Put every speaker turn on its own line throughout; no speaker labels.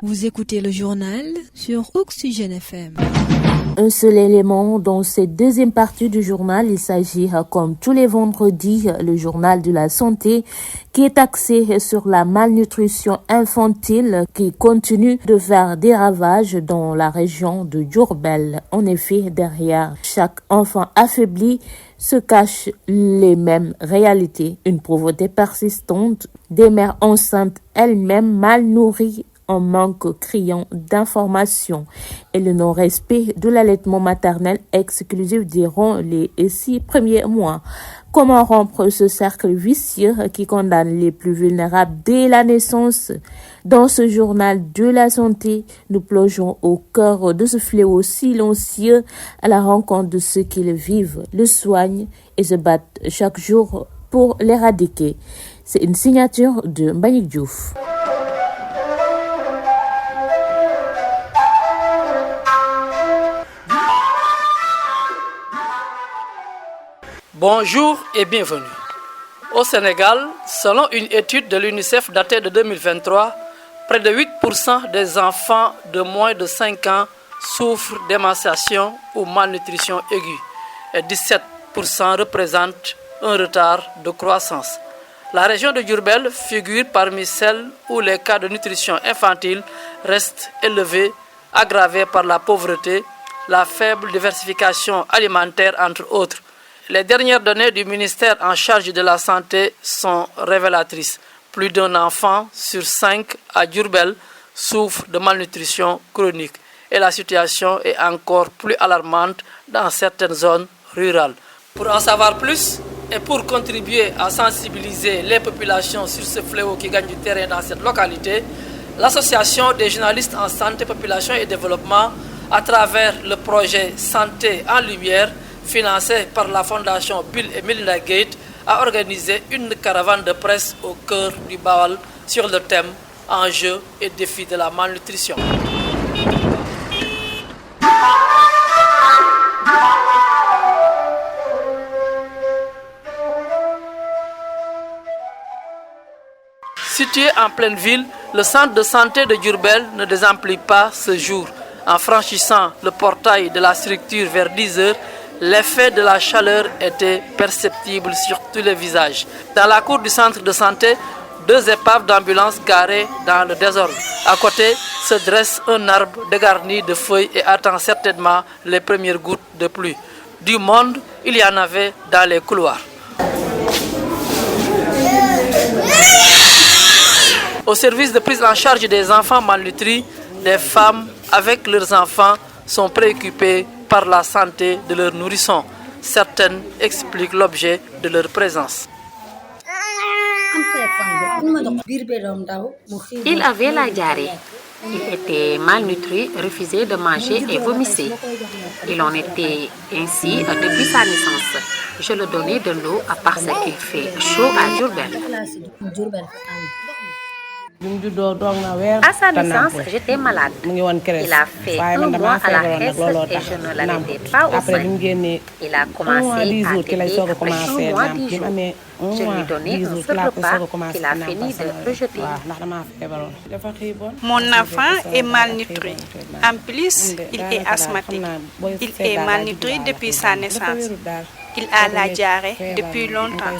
Vous écoutez le journal sur Oxygène FM.
Un seul élément dans cette deuxième partie du journal, il s'agit, comme tous les vendredis, le journal de la santé qui est axé sur la malnutrition infantile qui continue de faire des ravages dans la région de Diourbel. En effet, derrière chaque enfant affaibli se cachent les mêmes réalités. Une pauvreté persistante, des mères enceintes elles-mêmes mal nourries, un manque criant d'informations et le non-respect de l'allaitement maternel exclusif durant les 6 premiers mois. Comment rompre ce cercle vicieux qui condamne les plus vulnérables dès la naissance? Dans ce journal de la santé, nous plongeons au cœur de ce fléau silencieux à la rencontre de ceux qui le vivent, le soignent et se battent chaque jour pour l'éradiquer. C'est une signature de Mbagnick Diouf.
Bonjour et bienvenue. Au Sénégal, selon une étude de l'UNICEF datée de 2023, près de 8% des enfants de moins de 5 ans souffrent d'émaciation ou malnutrition aiguë et 17% représentent un retard de croissance. La région de Diourbel figure parmi celles où les cas de nutrition infantile restent élevés, aggravés par la pauvreté, la faible diversification alimentaire entre autres. Les dernières données du ministère en charge de la santé sont révélatrices. Plus d'un enfant sur 5 à Diourbel souffre de malnutrition chronique et la situation est encore plus alarmante dans certaines zones rurales. Pour en savoir plus et pour contribuer à sensibiliser les populations sur ce fléau qui gagne du terrain dans cette localité, l'Association des journalistes en santé, population et développement, à travers le projet Santé en Lumière, financé par la fondation Bill et Melinda Gates, a organisé une caravane de presse au cœur du Baol sur le thème Enjeux et défis de la malnutrition. Situé en pleine ville, le centre de santé de Diourbel ne désemplit pas ce jour. En franchissant le portail de la structure vers 10 heures, l'effet de la chaleur était perceptible sur tous les visages. Dans la cour du centre de santé, 2 épaves d'ambulance garées dans le désordre. À côté se dresse un arbre dégarni de feuilles et attend certainement les premières gouttes de pluie. Du monde, il y en avait dans les couloirs. Au service de prise en charge des enfants malnutris, des femmes avec leurs enfants sont préoccupées par la santé de leurs nourrissons. Certaines expliquent l'objet de leur présence.
Il avait la diarrhée. Il était malnutri, refusait de manger et vomissait. Il en était ainsi depuis sa naissance. Je le donnais de l'eau parce qu'il fait chaud à Diourbel. À sa naissance, j'étais malade. Il a fait 1 mois à la Hesse et je ne l'allaitais pas au sein. Il a commencé à téter après 1 mois 10 jours. Je lui donnais un seul repas qu'il a fini de rejeter.
Mon enfant est malnutri. En plus, il est asthmatique. Il est malnutri depuis sa naissance. Il a la diarrhée depuis longtemps.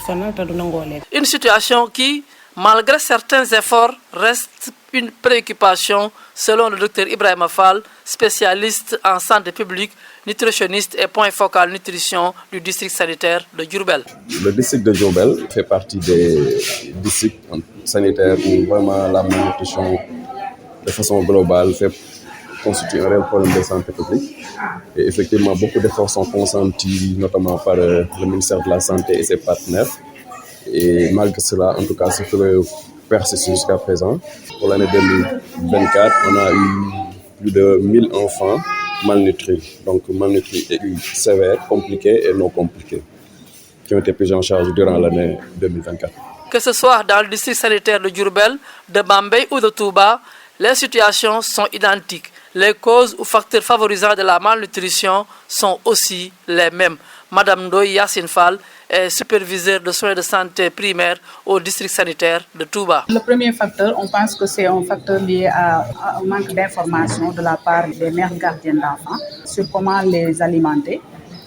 Une situation qui, malgré certains efforts, reste une préoccupation selon le Dr Ibrahima Fall, spécialiste en santé publique, nutritionniste et point focal nutrition du district sanitaire de Diourbel.
Le district de Diourbel fait partie des districts sanitaires où vraiment la malnutrition de façon globale constitue un réel problème de santé publique. Et effectivement, beaucoup d'efforts sont consentis, notamment par le ministère de la Santé et ses partenaires. Et malgré cela, en tout cas, ce fléau persiste jusqu'à présent. Pour l'année 2024, on a eu plus de 1000 enfants malnutris, donc malnutris aigus sévères, compliqués et non compliqués, qui ont été pris en charge durant l'année 2024.
Que ce soit dans le district sanitaire de Diourbel, de Bambey ou de Touba, les situations sont identiques. Les causes ou facteurs favorisants de la malnutrition sont aussi les mêmes. Madame Ndoye Yassine Fall est superviseur de soins de santé primaire au district sanitaire de Touba.
Le premier facteur, on pense que c'est un facteur lié à un manque d'information de la part des mères gardiennes d'enfants sur comment les alimenter.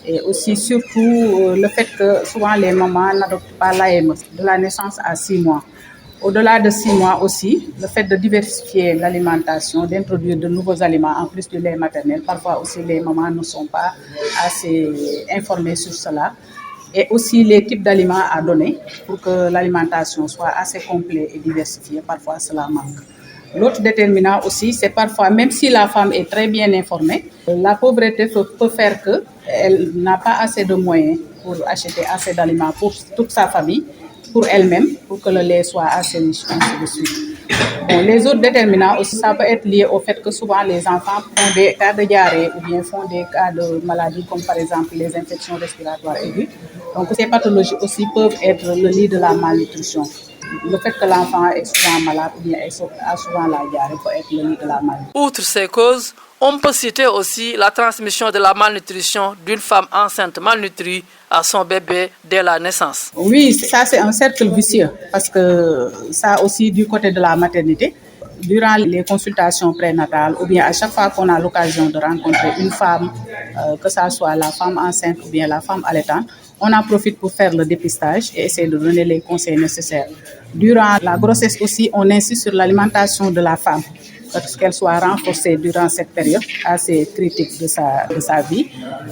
Et aussi surtout le fait que souvent les mamans n'adoptent pas l'AME de la naissance à 6 mois. Au-delà de 6 mois aussi, le fait de diversifier l'alimentation, d'introduire de nouveaux aliments en plus du lait maternel. Parfois aussi les mamans ne sont pas assez informées sur cela. Et aussi les types d'aliments à donner pour que l'alimentation soit assez complète et diversifiée. Parfois cela manque. L'autre déterminant aussi, c'est parfois, même si la femme est très bien informée, la pauvreté peut faire qu'elle n'a pas assez de moyens pour acheter assez d'aliments pour toute sa famille, pour elle-même, pour que le lait soit assez riche, ainsi de suite. Bon, les autres déterminants aussi, ça peut être lié au fait que souvent les enfants font des cas de diarrhée ou bien font des cas de maladies comme par exemple les infections respiratoires aiguës. Donc ces pathologies aussi peuvent être le lit de la malnutrition. Le fait que l'enfant est souvent malade ou bien a souvent la diarrhée peut être le lit de la maladie.
Outre ces causes, on peut citer aussi la transmission de la malnutrition d'une femme enceinte malnutrie à son bébé dès la naissance.
Oui, ça c'est un cercle vicieux parce que ça aussi du côté de la maternité. Durant les consultations prénatales ou bien à chaque fois qu'on a l'occasion de rencontrer une femme, que ce soit la femme enceinte ou bien la femme allaitante, on en profite pour faire le dépistage et essayer de donner les conseils nécessaires. Durant la grossesse aussi, on insiste sur l'alimentation de la femme, parce qu'elle soit renforcée durant cette période assez critique de sa vie.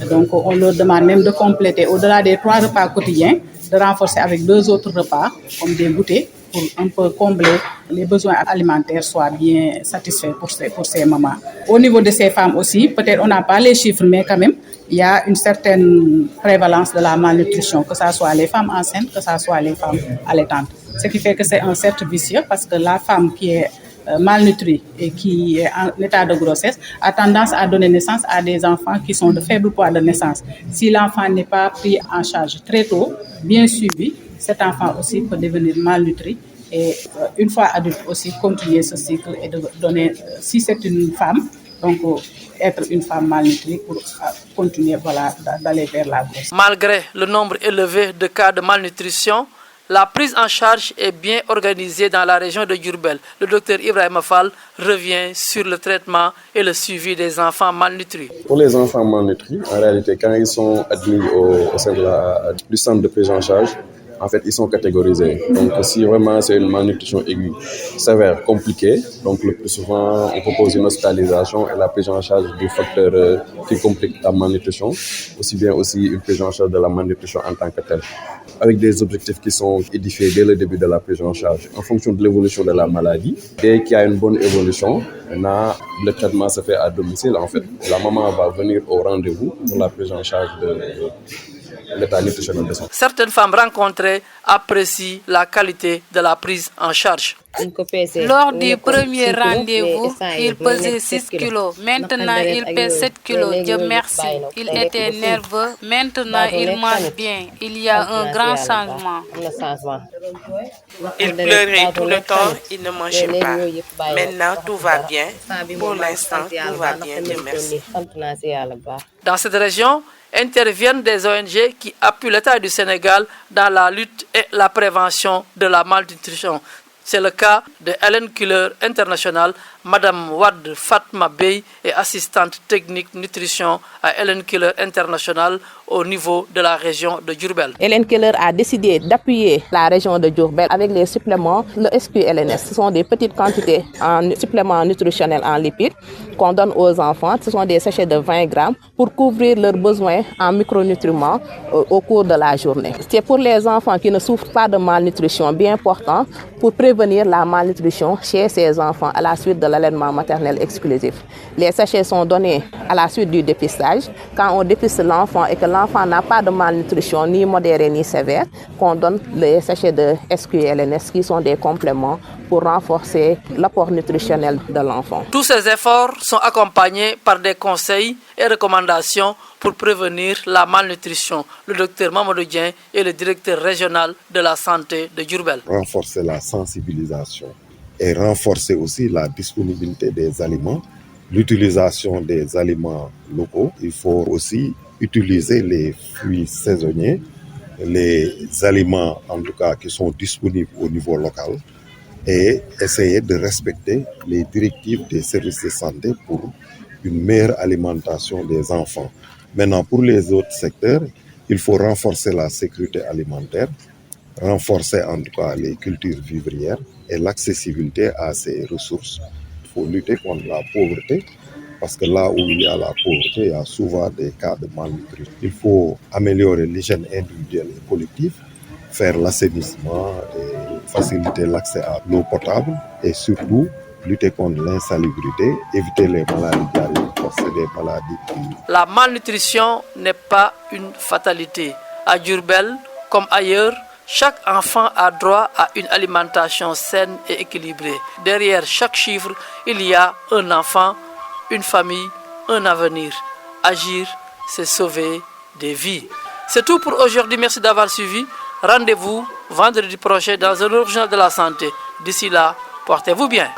Donc, on leur demande même de compléter, au-delà des 3 repas quotidiens, de renforcer avec 2 autres repas, comme des goûters, pour un peu combler les besoins alimentaires soient bien satisfaits pour ces mamans. Au niveau de ces femmes aussi, peut-être on n'a pas les chiffres, mais quand même, il y a une certaine prévalence de la malnutrition, que ce soit les femmes enceintes, que ce soit les femmes allaitantes. Ce qui fait que c'est un cercle vicieux parce que la femme qui est malnutrie et qui est en état de grossesse a tendance à donner naissance à des enfants qui sont de faible poids de naissance. Si l'enfant n'est pas pris en charge très tôt, bien suivi, cet enfant aussi peut devenir malnutri et une fois adulte aussi continuer ce cycle et de donner, si c'est une femme, donc être une femme malnutrie pour continuer d'aller vers la grossesse.
Malgré le nombre élevé de cas de malnutrition, la prise en charge est bien organisée dans la région de Diourbel. Le docteur Ibrahima Fall revient sur le traitement et le suivi des enfants malnutris.
Pour les enfants malnutris, en réalité, quand ils sont admis au sein du centre de prise en charge, en fait, ils sont catégorisés. Donc, si vraiment c'est une malnutrition aiguë, sévère, compliquée, donc le plus souvent, on propose une hospitalisation et la prise en charge du facteur qui complique la malnutrition, aussi bien aussi une prise en charge de la malnutrition en tant que telle, avec des objectifs qui sont édifiés dès le début de la prise en charge, en fonction de l'évolution de la maladie. Dès qu'il y a une bonne évolution, maintenant, le traitement se fait à domicile. En fait, la maman va venir au rendez-vous pour la prise en charge de l'état nutritionnel de son.
Certaines femmes rencontrées apprécient la qualité de la prise en charge.
Lors du premier rendez-vous, il pesait 6 kilos. Maintenant, il pèse 7 kilos. Dieu merci. Il était nerveux. Maintenant, il mange bien. Il y a un grand changement.
Il pleurait tout le temps. Il ne mangeait pas. Maintenant, tout va bien. Pour l'instant, tout va bien. Dieu merci.
Dans cette région, interviennent des ONG qui appuient l'État du Sénégal dans la lutte et la prévention de la malnutrition. C'est le cas de Helen Keller International. Madame Wad Fatma Bey est assistante technique nutrition à Helen Keller International au niveau de la région de Diourbel.
Helen Keller a décidé d'appuyer la région de Diourbel avec les suppléments, le SQLNS. Ce sont des petites quantités en suppléments nutritionnels en lipides qu'on donne aux enfants. Ce sont des sachets de 20 grammes pour couvrir leurs besoins en micronutriments au cours de la journée. C'est pour les enfants qui ne souffrent pas de malnutrition bien important pour prévenir la malnutrition chez ces enfants à la suite de l'allaitement maternel exclusif. Les sachets sont donnés à la suite du dépistage. Quand on dépiste l'enfant et que l'enfant n'a pas de malnutrition ni modérée ni sévère, qu'on donne les sachets de SQLNS qui sont des compléments pour renforcer l'apport nutritionnel de l'enfant.
Tous ces efforts sont accompagnés par des conseils et recommandations pour prévenir la malnutrition. Le docteur Mamadou Dieng est le directeur régional de la santé de Diourbel.
Renforcer la sensibilisation et renforcer aussi la disponibilité des aliments, l'utilisation des aliments locaux. Il faut aussi utiliser les fruits saisonniers les aliments, en tout cas, qui sont disponibles au niveau local et essayer de respecter les directives des services de santé pour une meilleure alimentation des enfants. Maintenant, pour les autres secteurs, il faut renforcer la sécurité alimentaire, renforcer en tout cas les cultures vivrières et l'accessibilité à ces ressources. Il faut lutter contre la pauvreté, parce que là où il y a la pauvreté, il y a souvent des cas de malnutrition. Il faut améliorer l'hygiène individuelle et collective, faire l'assainissement et faciliter l'accès à l'eau potable et surtout lutter contre l'insalubrité, éviter les maladies diarrhéiques, parce que c'est des maladies qui...
La malnutrition n'est pas une fatalité. À Diourbel, comme ailleurs, chaque enfant a droit à une alimentation saine et équilibrée. Derrière chaque chiffre, il y a un enfant, une famille, un avenir. Agir, c'est sauver des vies. C'est tout pour aujourd'hui. Merci d'avoir suivi. Rendez-vous vendredi prochain dans un autre journal de la santé. D'ici là, portez-vous bien.